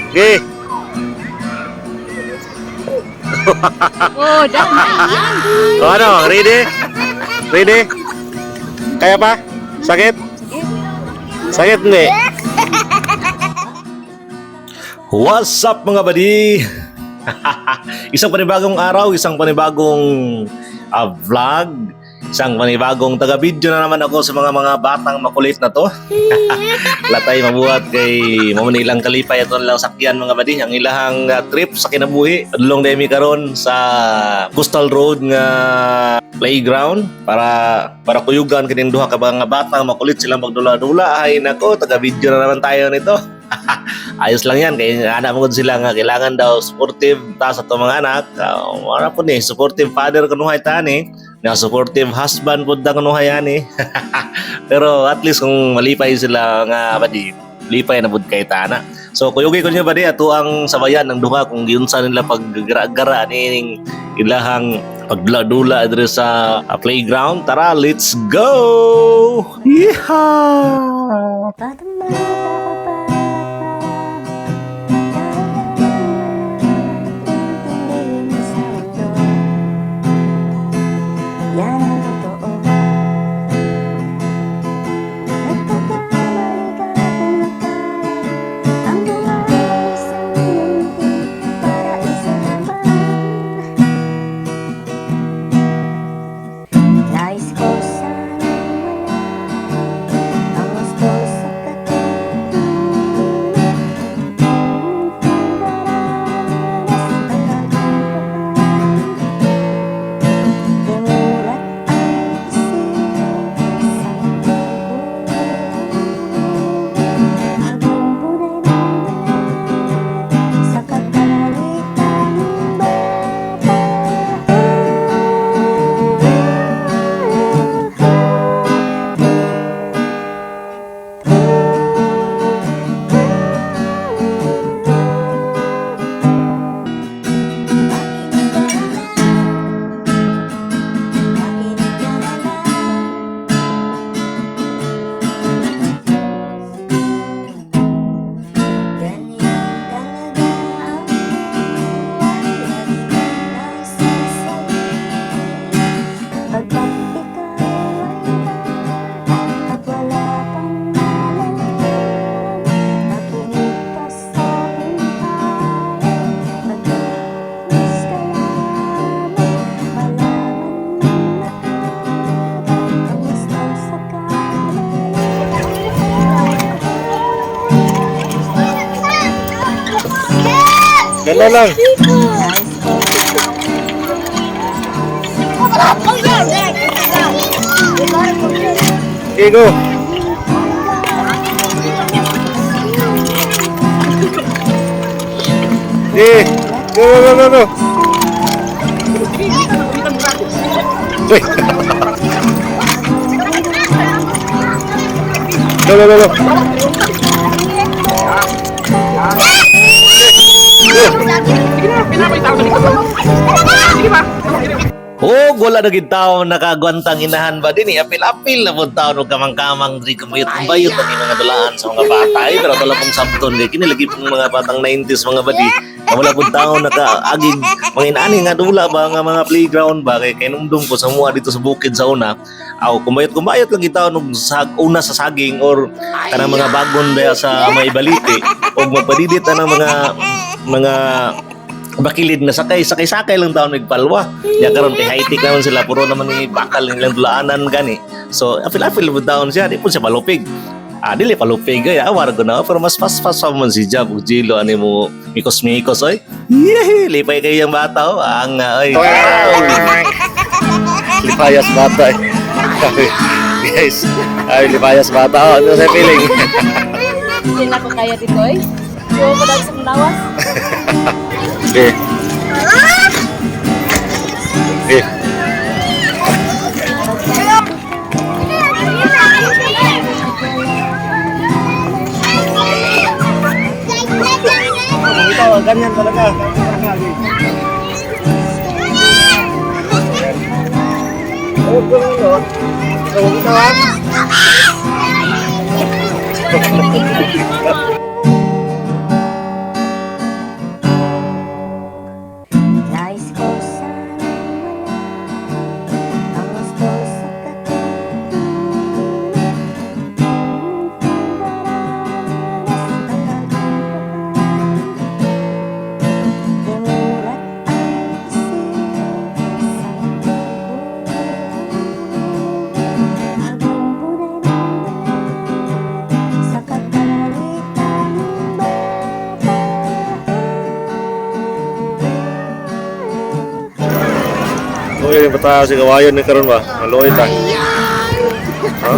Okay. Oh, dami yan. O ano, ready? Ready? Kaya pa? Sakit? Sakit hindi? What's up mga buddy? Isang panibagong araw, isang panibagong vlog, isang panibagong taga-video na naman ako sa mga batang makulit na to. Latay mabuhat kay mamanilang kalipay ito lang sakyan mga buddy. Ang ilahang trip sa kinabuhi. Adlong demi karon sa Coastal Road nga playground para kuyugan kining duha ka mga batang makulit silang magdula-dula. Ay nako, taga-video na naman tayo nito. Ayos lang yan kay anak mo sila nga kailangan daw supportive ta sa to mga anak. Wala po ni supportive father kunuhay tani, nga supportive husband pud da kunuhay ani. Pero at least kung malipay sila nga badi, lipay na pud kay tana. So kuyugi ko niya badi ato ang sabayan ng duha kung giunsa nila paggara-gara ning ilahang pagdula-dula diri sa playground. Tara, let's go. Yeehaw! Ganda lang. Okay, go. Okay, go. Wait. Go. Oh, wala na gid taon nakagwantang inahan ba din apil-apil na pud taon og kamang-kamang diri kumayot-bayot ang mga dulaan sa mga bata pero wala pong sabton kay kini lagi pong mga batang 90s mga badi. Wala pud taon nakaaging mga inani nga dula ba nga mga playground ba kay kinumdum ko sa mua dito sa bukid sa una. Aw kumayot lang gitaon og una sa saging or kanang mga bagon daya sa may balite og magpadidit ang mga bakilid na sakay lang taon nagpalwa. Ya karon kay high-tech naman sila puro naman ni bakal nilang dulaanan gani. So apil-apil mo taon siya di po siya palupig. Dili palupig ay awar ko na pero mas fast pa man si Jab ug Jilo ani mo mikos oy. Yee, lipay kay yang bata oh. Ang oy. Lipayas bata. Guys, ay lipayas bata oh. Ano sa feeling? Hindi na ko kaya dito eh. Yo, padag sa mulawas. Okay. Ganyan talaga. Oh, gano'n. Huwag ito ha. rin pata si kawayon ni karon ba? Maluoy ta. Ha?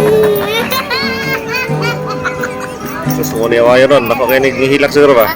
Susunod ni kawayon ron. Nako kayo nihilak siguro ba?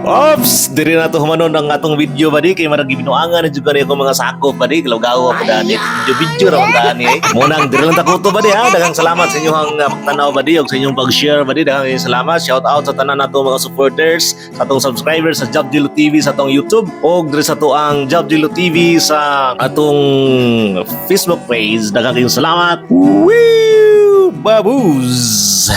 Ops! Diri na to humanon ang atong video ba di kay marag binuangan na juga ko mga sakop ba di gaw-gaw pa dani. Video ra man dani eh. Munang diri lang ta kuto ba di ha. Daghang salamat sa inyong pagtanaw ba di ug sa inyong pag-share ba di. Daghang salamat. Shout out sa tanan nato mga supporters, sa atong subscribers sa Job Dilo TV sa atong YouTube ug diri sa to ang Job Dilo TV sa atong Facebook page. Daghang kayong salamat. Woo! Baboos!